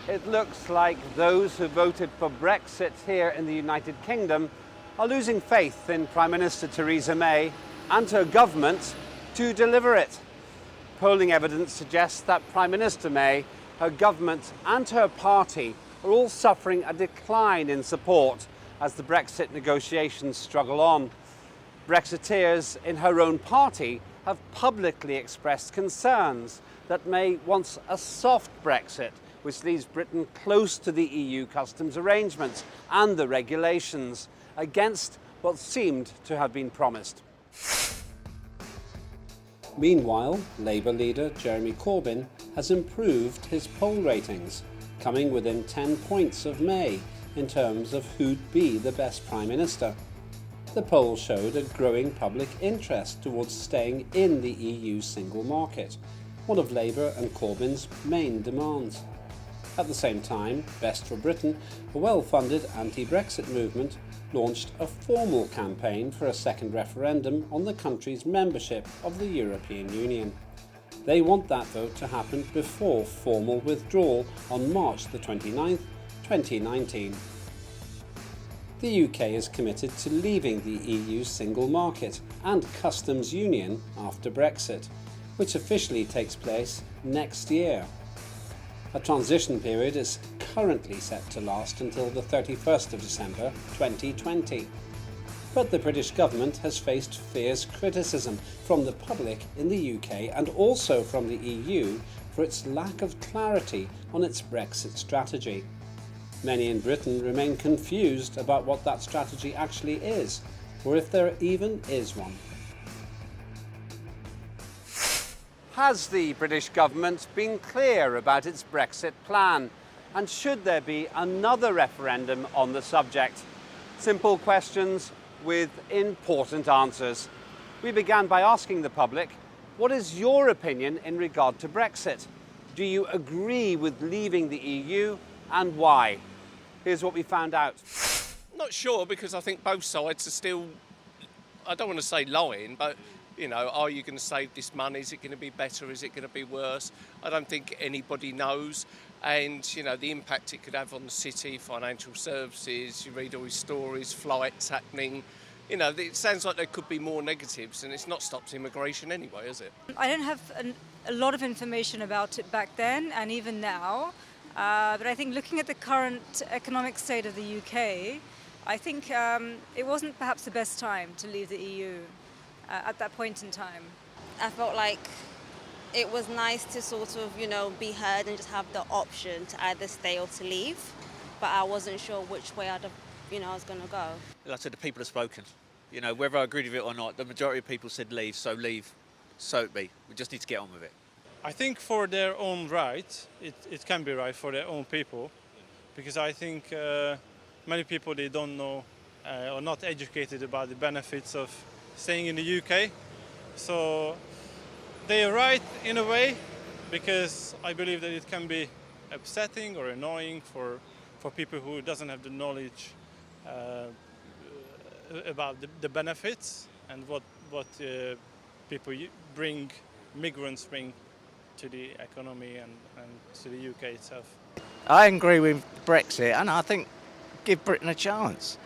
It looks like those who voted for Brexit here in the United Kingdom are losing faith in Prime Minister Theresa May and her government to deliver it. Polling evidence suggests that Prime Minister May, her government and her party are all suffering a decline in support as the Brexit negotiations struggle on. Brexiteers in her own party have publicly expressed concerns that May wants a soft Brexit, which leaves Britain close to the EU customs arrangements and the regulations, against what seemed to have been promised. Meanwhile, Labour leader Jeremy Corbyn has improved his poll ratings, coming within 10 points of May in terms of who'd be the best Prime Minister. The poll showed a growing public interest towards staying in the EU single market, one of Labour and Corbyn's main demands. At the same time, Best for Britain, a well-funded anti-Brexit movement, launched a formal campaign for a second referendum on the country's membership of the European Union. They want that vote to happen before formal withdrawal on March the 29th, 2019. The UK is committed to leaving the EU single market and customs union after Brexit, which officially takes place next year. A transition period is currently set to last until the 31st of December 2020. But the British government has faced fierce criticism from the public in the UK and also from the EU for its lack of clarity on its Brexit strategy. Many in Britain remain confused about what that strategy actually is, or if there even is one. Has the British government been clear about its Brexit plan? And should there be another referendum on the subject? Simple questions with important answers. We began by asking the public, what is your opinion in regard to Brexit? Do you agree with leaving the EU and why? Here's what we found out. Not sure, because I think both sides are still, I don't want to say lying, but you know, are you going to save this money? Is it going to be better? Is it going to be worse? I don't think anybody knows. And, you know, the impact it could have on the city, financial services, you read all these stories, flights happening. You know, it sounds like there could be more negatives, and it's not stopped immigration anyway, is it? I don't have a lot of information about it back then and even now. But I think looking at the current economic state of the UK, I think it wasn't perhaps the best time to leave the EU. At that point in time. I felt like it was nice to sort of, you know, be heard and just have the option to either stay or to leave. But I wasn't sure which way I was going to go. Like I said, the people have spoken. You know, whether I agreed with it or not, the majority of people said leave, so it be. We just need to get on with it. I think for their own right, it can be right for their own people, because I think many people, they don't know or not educated about the benefits of staying in the UK. So they are right in a way, because I believe that it can be upsetting or annoying for people who doesn't have the knowledge about the benefits and what migrants bring to the economy and to the UK itself. I agree with Brexit, and I think give Britain a chance.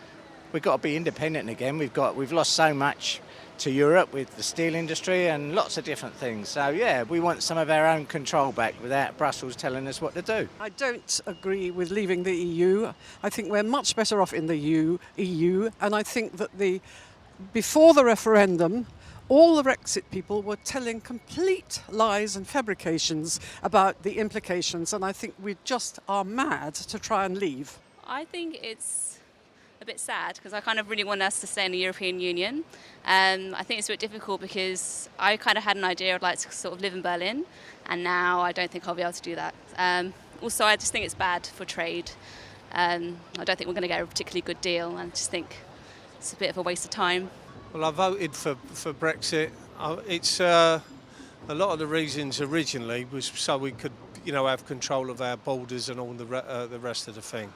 We've got to be independent again. We've lost so much to Europe with the steel industry and lots of different things. So yeah, we want some of our own control back without Brussels telling us what to do. I don't agree with leaving the EU. I think we're much better off in the EU, and I think that before the referendum, all the Brexit people were telling complete lies and fabrications about the implications, and I think we just are mad to try and leave. I think it's a bit sad, because I kind of really want us to stay in the European Union. I think it's a bit difficult because I kind of had an idea I'd like to sort of live in Berlin, and now I don't think I'll be able to do that. Also, I just think it's bad for trade. I don't think we're going to get a particularly good deal, and I just think it's a bit of a waste of time. Well, I voted for Brexit. It's a lot of the reasons originally was so we could, you know, have control of our borders and all the rest of the thing.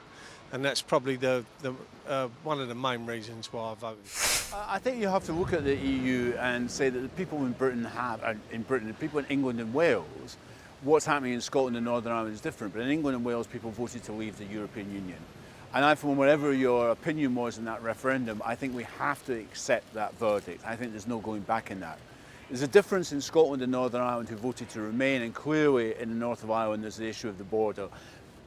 And that's probably the one of the main reasons why I voted. I think you have to look at the EU and say that the people in Britain the people in England and Wales what's happening in Scotland and Northern Ireland is different, but in England and Wales, people voted to leave the European Union. And from whatever your opinion was in that referendum, I think we have to accept that verdict. I think there's no going back in that. There's a difference in Scotland and Northern Ireland who voted to remain, and clearly in the north of Ireland there's the issue of the border.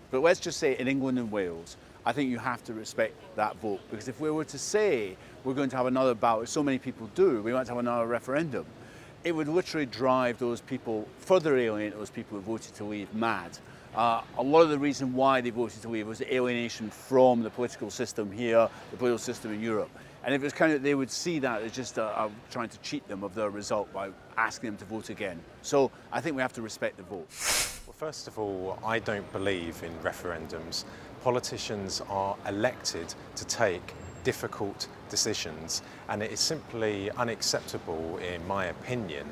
But let's just say in England and Wales, I think you have to respect that vote, because if we were to say we're going to have another ballot, as so many people do, we want to have another referendum, it would literally drive those people, further alienate those people who voted to leave, mad. A lot of the reason why they voted to leave was the alienation from the political system here, the political system in Europe. And if it's kind of, they would see that as just trying to cheat them of their result by asking them to vote again. So I think we have to respect the vote. Well, first of all, I don't believe in referendums. Politicians are elected to take difficult decisions, and it is simply unacceptable, in my opinion,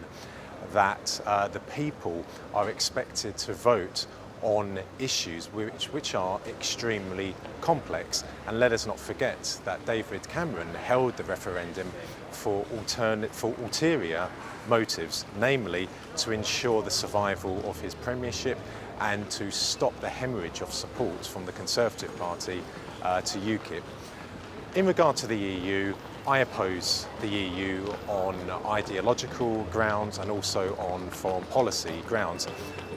that the people are expected to vote on issues which are extremely complex. And let us not forget that David Cameron held the referendum for ulterior motives, namely to ensure the survival of his premiership and to stop the hemorrhage of support from the Conservative Party to UKIP. In regard to the EU, I oppose the EU on ideological grounds and also on foreign policy grounds.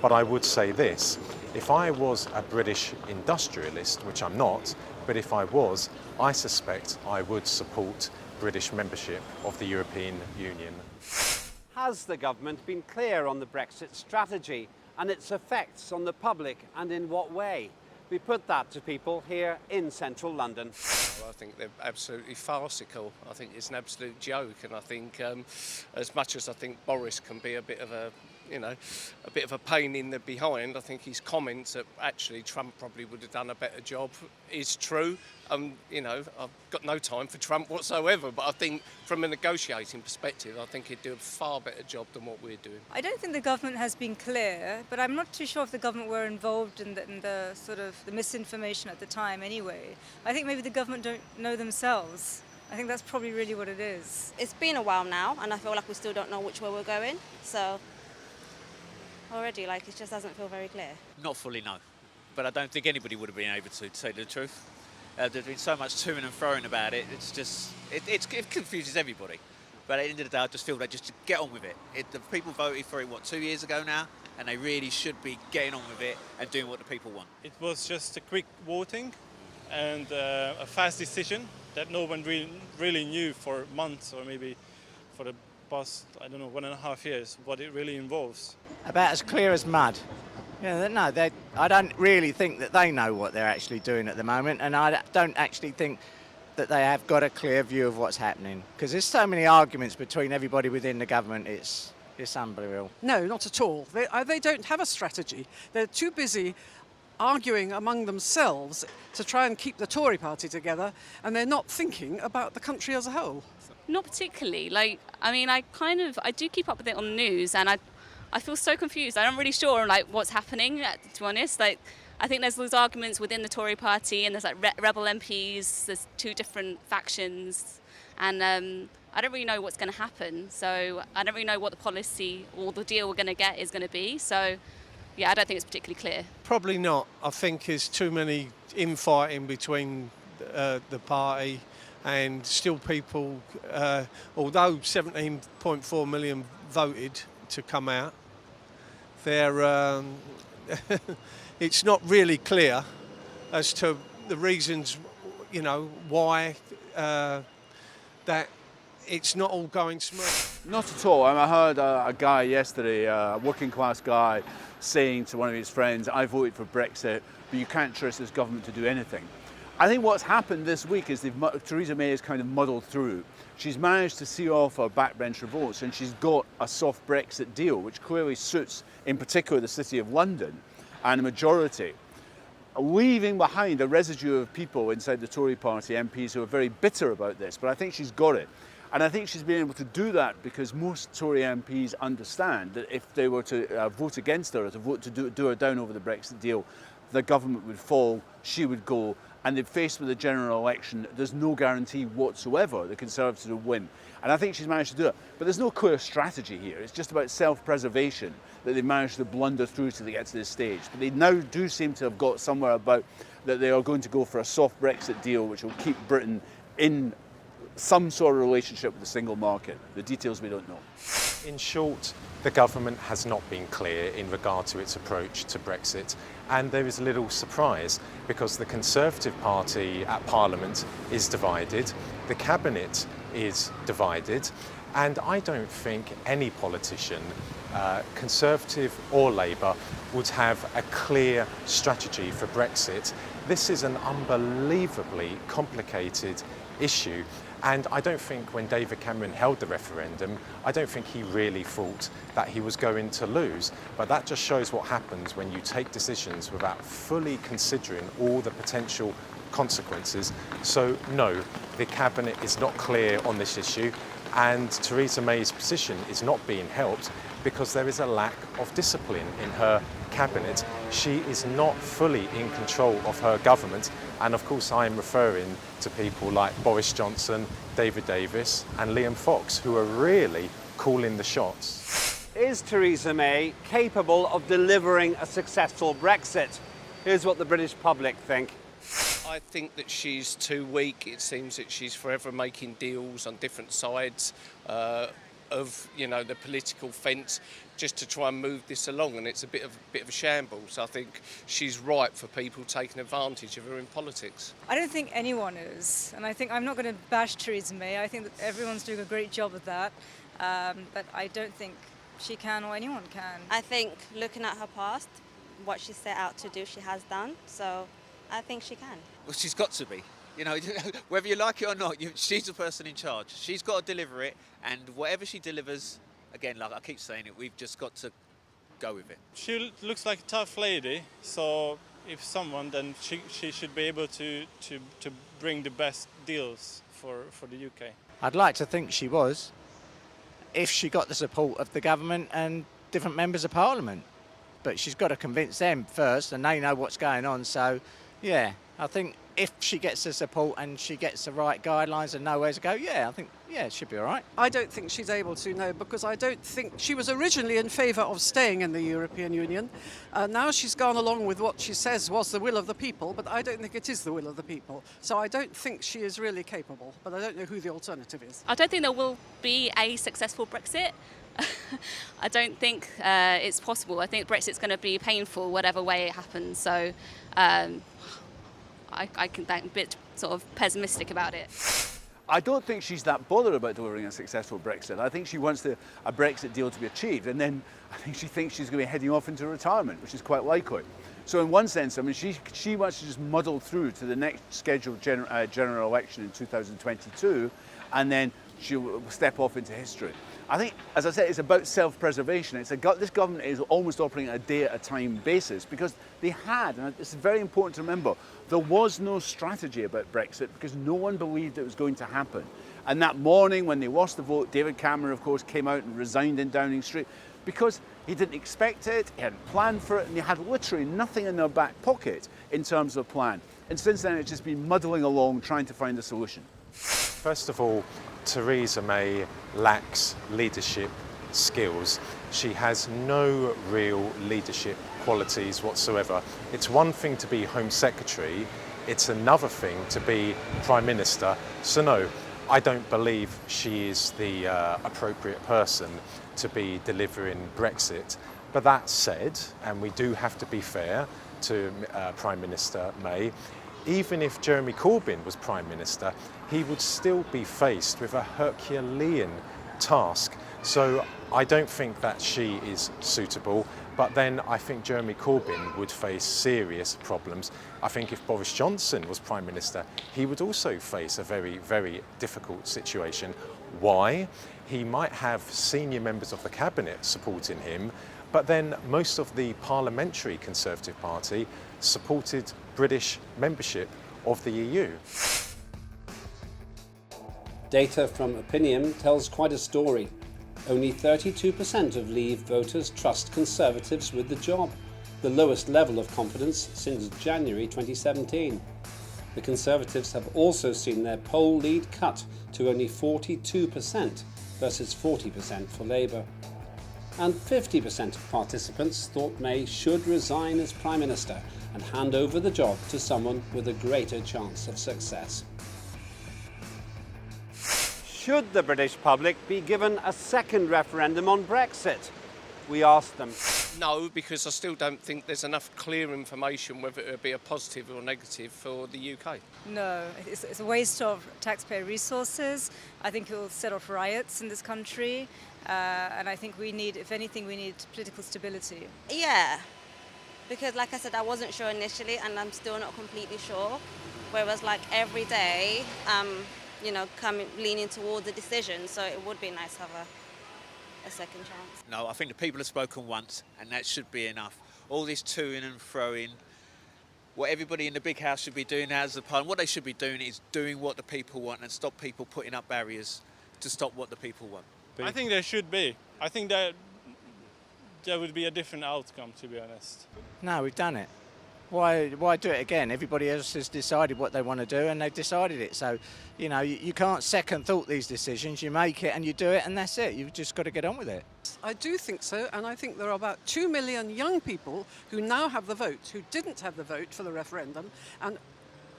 But I would say this, if I was a British industrialist, which I'm not, but if I was, I suspect I would support British membership of the European Union. Has the government been clear on the Brexit strategy and its effects on the public, and in what way? We put that to people here in central London. Well, I think they're absolutely farcical. I think it's an absolute joke, and I think as much as I think Boris can be a bit of a pain in the behind, I think his comments that actually Trump probably would have done a better job is true. I've got no time for Trump whatsoever, but I think from a negotiating perspective, I think he'd do a far better job than what we're doing. I don't think the government has been clear, but I'm not too sure if the government were involved in the sort of the misinformation at the time anyway. I think maybe the government don't know themselves. I think that's probably really what it is. It's been a while now, and I feel like we still don't know which way we're going. So already, it just doesn't feel very clear. Not fully, no. But I don't think anybody would have been able to say the truth. There's been so much toing and froing about it. It's just, it confuses everybody. But at the end of the day, I just feel like just to get on with it. The people voted for it, 2 years ago now? And they really should be getting on with it and doing what the people want. It was just a quick voting and a fast decision that no one really knew for months, or maybe for the past, 1.5 years, what it really involves. About as clear as mud. Yeah, no, I don't really think that they know what they're actually doing at the moment, and I don't actually think that they have got a clear view of what's happening, because there's so many arguments between everybody within the government, it's unbelievable. No, not at all. They don't have a strategy. They're too busy arguing among themselves to try and keep the Tory party together, and they're not thinking about the country as a whole. Not particularly. I do keep up with it on the news, and I feel so confused. I'm not really sure what's happening, to be honest. I think there's those arguments within the Tory party, and there's rebel MPs, there's two different factions, and I don't really know what's going to happen. So I don't really know what the policy or the deal we're going to get is going to be. So yeah, I don't think it's particularly clear. Probably not. I think there's too many infighting between the party, and still people, although 17.4 million voted to come out, it's not really clear as to the reasons, why that it's not all going smooth. Not at all. I heard a guy yesterday, a working class guy, saying to one of his friends, I voted for Brexit, but you can't trust this government to do anything. I think what's happened this week is Theresa May has kind of muddled through. She's managed to see off her backbencher votes, and she's got a soft Brexit deal, which clearly suits, in particular, the City of London and a majority, leaving behind a residue of people inside the Tory party, MPs, who are very bitter about this. But I think she's got it. And I think she's been able to do that because most Tory MPs understand that if they were to vote against her, or to vote to do her down over the Brexit deal, the government would fall, she would go, and they're faced with a general election, there's no guarantee whatsoever the Conservatives will win. And I think she's managed to do it. But there's no clear strategy here. It's just about self-preservation that they've managed to blunder through till they get to this stage. But they now do seem to have got somewhere about that they are going to go for a soft Brexit deal which will keep Britain in some sort of relationship with the single market. The details we don't know. In short, the government has not been clear in regard to its approach to Brexit, and there is little surprise because the Conservative Party at Parliament is divided, the Cabinet is divided, and I don't think any politician, Conservative or Labour, would have a clear strategy for Brexit. This is an unbelievably complicated issue. And I don't think when David Cameron held the referendum, I don't think he really thought that he was going to lose. But that just shows what happens when you take decisions without fully considering all the potential consequences. So no, the Cabinet is not clear on this issue, and Theresa May's position is not being helped because there is a lack of discipline in her Cabinet. She is not fully in control of her government, and of course I am referring to people like Boris Johnson, David Davis and Liam Fox, who are really calling the shots. Is Theresa May capable of delivering a successful Brexit? Here's what the British public think. I think that she's too weak. It seems that she's forever making deals on different sides of the political fence just to try and move this along, and it's a bit of a shambles. I think she's ripe for people taking advantage of her in politics. I don't think anyone is, and I think I'm not going to bash Theresa May. I think that everyone's doing a great job of that, but I don't think she can or anyone can. I think looking at her past, what she set out to do, she has done. So I think she can. Well, she's got to be. Whether you like it or not, she's the person in charge. She's got to deliver it, and whatever she delivers, again, like I keep saying it, we've just got to go with it. She looks like a tough lady, so if someone, then she should be able to bring the best deals for the UK. I'd like to think she was, if she got the support of the government and different members of Parliament. But she's got to convince them first, and they know what's going on. So, yeah, I think if she gets the support and she gets the right guidelines and know where to go, I think it should be all right. I don't think she's able to, no, because I don't think she was originally in favour of staying in the European Union. Now she's gone along with what she says was the will of the people, but I don't think it is the will of the people. So I don't think she is really capable, but I don't know who the alternative is. I don't think there will be a successful Brexit. I don't think it's possible. I think Brexit's going to be painful whatever way it happens. So I can be a bit sort of pessimistic about it. I don't think she's that bothered about delivering a successful Brexit. I think she wants a Brexit deal to be achieved, and then I think she thinks she's going to be heading off into retirement, which is quite likely. So in one sense, I mean, she wants to just muddle through to the next scheduled general election in 2022, and then she'll step off into history. I think, as I said, it's about self-preservation. This government is almost operating on a day-at-a-time basis because they had, and it's very important to remember, there was no strategy about Brexit because no one believed it was going to happen. And that morning when they lost the vote, David Cameron, of course, came out and resigned in Downing Street because he didn't expect it, he hadn't planned for it, and they had literally nothing in their back pocket in terms of a plan. And since then, it's just been muddling along trying to find a solution. First of all, Theresa May lacks leadership skills. She has no real leadership qualities whatsoever. It's one thing to be Home Secretary, it's another thing to be Prime Minister. So no, I don't believe she is the appropriate person to be delivering Brexit. But that said, and we do have to be fair to Prime Minister May, even if Jeremy Corbyn was Prime Minister, he would still be faced with a Herculean task. So I don't think that she is suitable, but then I think Jeremy Corbyn would face serious problems. I think if Boris Johnson was Prime Minister, he would also face a very, very difficult situation. Why? He might have senior members of the Cabinet supporting him, but then most of the parliamentary Conservative Party supported British membership of the EU. Data from Opinium tells quite a story. Only 32% of Leave voters trust Conservatives with the job, the lowest level of confidence since January 2017. The Conservatives have also seen their poll lead cut to only 42% versus 40% for Labour. And 50% of participants thought May should resign as Prime Minister and hand over the job to someone with a greater chance of success. Should the British public be given a second referendum on Brexit? We asked them. No, because I still don't think there's enough clear information whether it would be a positive or negative for the UK. No, it's a waste of taxpayer resources. I think it will set off riots in this country. And I think we need, if anything, we need political stability. Yeah, because like I said, I wasn't sure initially and I'm still not completely sure. Whereas like every day, leaning towards a decision. So it would be nice to have a second chance. No, I think the people have spoken once and that should be enough. All this toing and froing, what everybody in the big house should be doing as the Parliament, what they should be doing is doing what the people want and stop people putting up barriers to stop what the people want. I think there should be. I think that there would be a different outcome, to be honest. No, we've done it. Why do it again? Everybody else has decided what they want to do and they've decided it. So, you can't second thought these decisions. You make it and you do it and that's it. You've just got to get on with it. I do think so, and I think there are about 2 million young people who now have the vote, who didn't have the vote for the referendum, and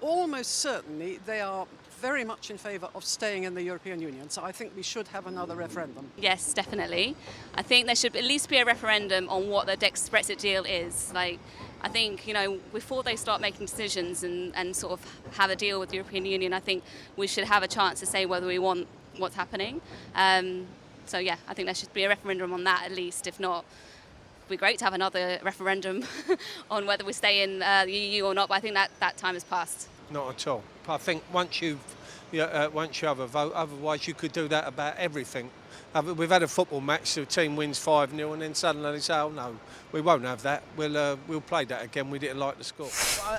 almost certainly they are very much in favour of staying in the European Union. So I think we should have another referendum. Yes, definitely. I think there should at least be a referendum on what the Brexit deal is. I think, before they start making decisions and sort of have a deal with the European Union, I think we should have a chance to say whether we want what's happening. So yeah, I think there should be a referendum on that at least. If not, it'd be great to have another referendum on whether we stay in the EU or not, but I think that time has passed. Not at all. I think once you have a vote, otherwise you could do that about everything. We've had a football match, the team wins 5-0 and then suddenly they say, oh no, we won't have that, we'll play that again, we didn't like the score.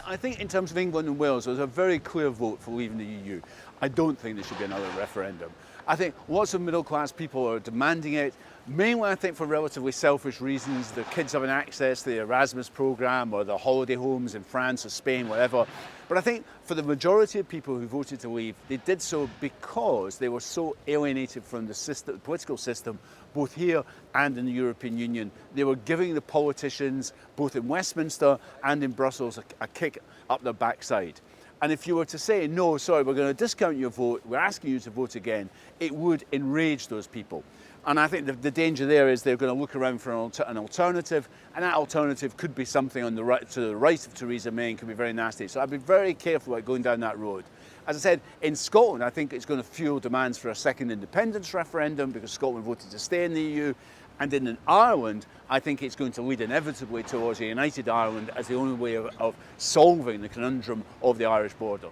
I think in terms of England and Wales, there's a very clear vote for leaving the EU. I don't think there should be another referendum. I think lots of middle class people are demanding it, mainly I think for relatively selfish reasons. Their kids having access to the Erasmus programme or the holiday homes in France or Spain, whatever. But I think for the majority of people who voted to leave, they did so because they were so alienated from the system, the political system, both here and in the European Union. They were giving the politicians, both in Westminster and in Brussels, a kick up their backside. And if you were to say, no, sorry, we're going to discount your vote, we're asking you to vote again, it would enrage those people. And I think the danger there is they're going to look around for an alternative, and that alternative could be something on the right, to the right of Theresa May, and could be very nasty. So I'd be very careful about going down that road. As I said, in Scotland, I think it's going to fuel demands for a second independence referendum because Scotland voted to stay in the EU. And in Ireland, I think it's going to lead inevitably towards a united Ireland as the only way of solving the conundrum of the Irish border.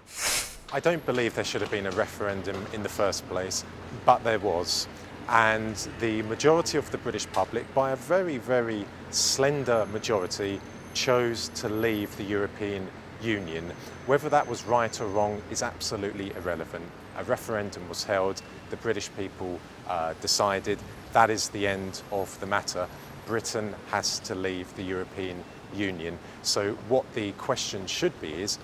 I don't believe there should have been a referendum in the first place, but there was. And the majority of the British public, by a very, very slender majority, chose to leave the European Union. Whether that was right or wrong is absolutely irrelevant. A referendum was held, the British people decided that is the end of the matter. Britain has to leave the European Union. So what the question should be is,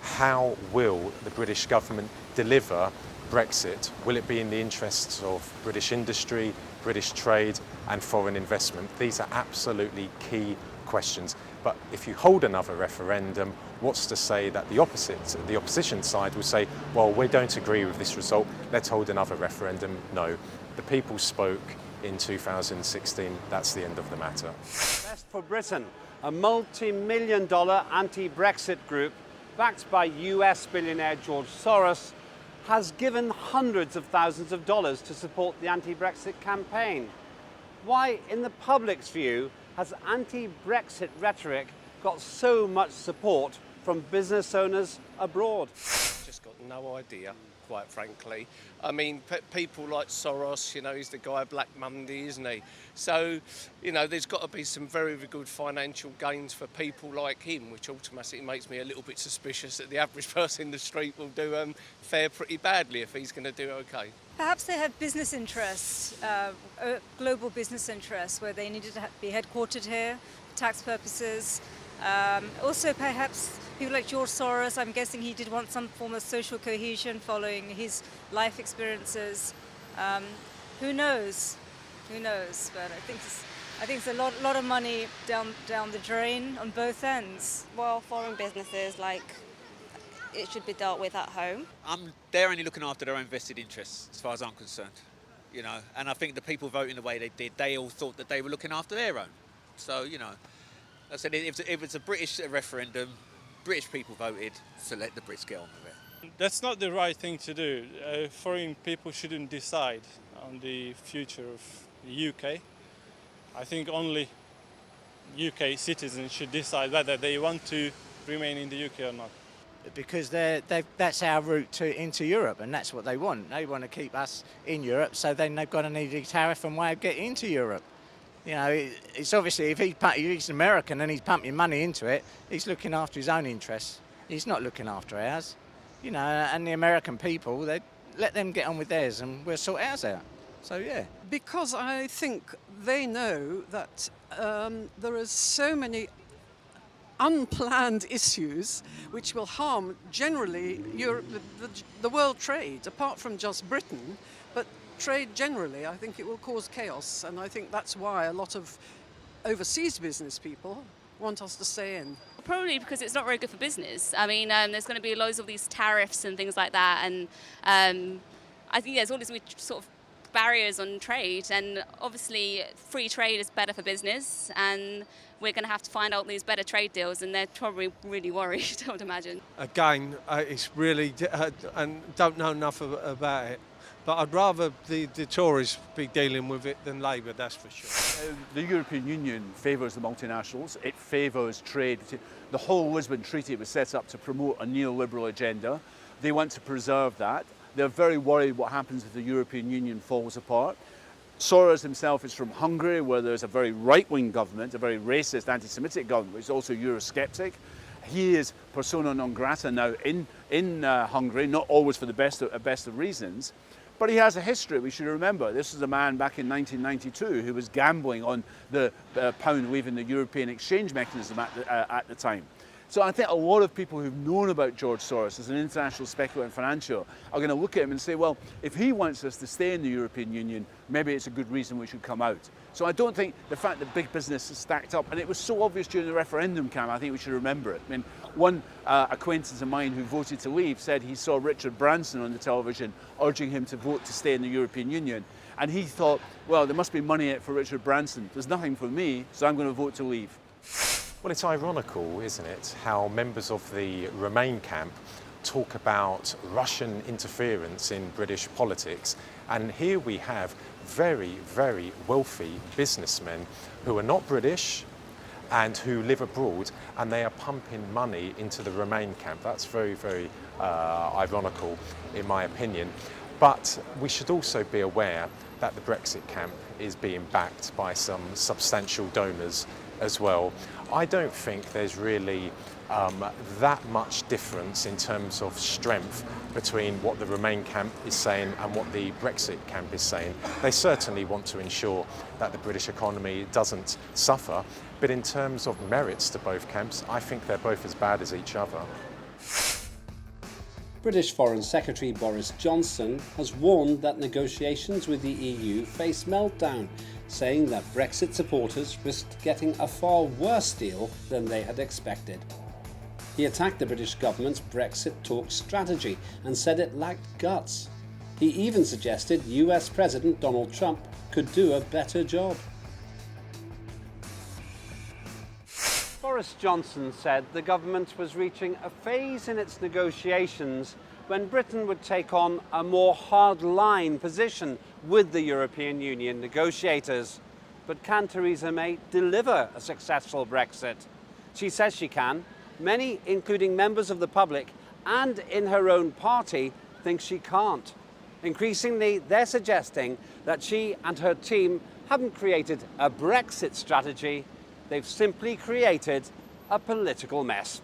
how will the British government deliver Brexit? Will it be in the interests of British industry, British trade and foreign investment? These are absolutely key questions. But if you hold another referendum, what's to say that the opposition side will say, well, we don't agree with this result, let's hold another referendum? No. The people spoke in 2016, that's the end of the matter. Best for Britain, a multi-million-dollar anti-Brexit group backed by US billionaire George Soros has given hundreds of thousands of dollars to support the anti-Brexit campaign. Why, in the public's view, has anti-Brexit rhetoric got so much support from business owners abroad? Just got no idea, quite frankly. I mean, people like Soros, he's the guy of Black Monday, isn't he? So, there's got to be some very, very good financial gains for people like him, which automatically makes me a little bit suspicious that the average person in the street will fare pretty badly if he's going to do okay. Perhaps they have business interests, global business interests, where they needed to be headquartered here for tax purposes. Also, perhaps People like George Soros, I'm guessing he did want some form of social cohesion following his life experiences. Who knows? Who knows? But I think it's a lot of money down the drain on both ends. Well, foreign businesses, it should be dealt with at home. They're only looking after their own vested interests, as far as I'm concerned. And I think the people voting the way they did, they all thought that they were looking after their own. So, I said if it's a British referendum, British people voted, so let the Brits get on with it. That's not the right thing to do. Foreign people shouldn't decide on the future of the UK. I think only UK citizens should decide whether they want to remain in the UK or not. Because that's our route into Europe, and that's what they want. They want to keep us in Europe, so then they've got an easy tariff and way of getting into Europe. It's obviously, if he's American and he's pumping money into it, he's looking after his own interests. He's not looking after ours. And the American people, they let them get on with theirs and we'll sort ours out. So, yeah. Because I think they know that there are so many unplanned issues which will harm generally the world trade, apart from just Britain, but trade generally. I think it will cause chaos, and I think that's why a lot of overseas business people want us to stay in. Probably because it's not very good for business. I mean, there's going to be loads of these tariffs and things like that, and I think there's always sort of barriers on trade, and obviously free trade is better for business, and we're going to have to find out these better trade deals, and they're probably really worried, I would imagine. Again, it's really, and don't know enough about it, but I'd rather the Tories be dealing with it than Labour, that's for sure. The European Union favours the multinationals, it favours trade. The whole Lisbon Treaty was set up to promote a neoliberal agenda. They want to preserve that. They're very worried what happens if the European Union falls apart. Soros himself is from Hungary, where there's a very right-wing government, a very racist, anti-Semitic government, which is also Eurosceptic. He is persona non grata now in Hungary, not always for the best of reasons. But he has a history, we should remember. This is a man back in 1992 who was gambling on the pound leaving the European exchange mechanism at the time. So I think a lot of people who've known about George Soros as an international speculator and financier are going to look at him and say, well, if he wants us to stay in the European Union, maybe it's a good reason we should come out. So I don't think the fact that big business is stacked up, and it was so obvious during the referendum campaign, I think we should remember it. I mean, one acquaintance of mine who voted to leave said he saw Richard Branson on the television urging him to vote to stay in the European Union. And he thought, well, there must be money in it for Richard Branson. There's nothing for me, so I'm going to vote to leave. Well, it's ironical, isn't it, how members of the Remain camp talk about Russian interference in British politics, and here we have very, very wealthy businessmen who are not British and who live abroad, and they are pumping money into the Remain camp. That's very, very ironical, in my opinion. But we should also be aware that the Brexit camp is being backed by some substantial donors as well. I don't think there's really that much difference in terms of strength between what the Remain camp is saying and what the Brexit camp is saying. They certainly want to ensure that the British economy doesn't suffer, but in terms of merits to both camps, I think they're both as bad as each other. British Foreign Secretary Boris Johnson has warned that negotiations with the EU face meltdown, saying that Brexit supporters risked getting a far worse deal than they had expected. He attacked the British government's Brexit talk strategy and said it lacked guts. He even suggested US President Donald Trump could do a better job. Boris Johnson said the government was reaching a phase in its negotiations when Britain would take on a more hard-line position with the European Union negotiators. But can Theresa May deliver a successful Brexit? She says she can. Many, including members of the public and in her own party, think she can't. Increasingly, they're suggesting that she and her team haven't created a Brexit strategy. They've simply created a political mess.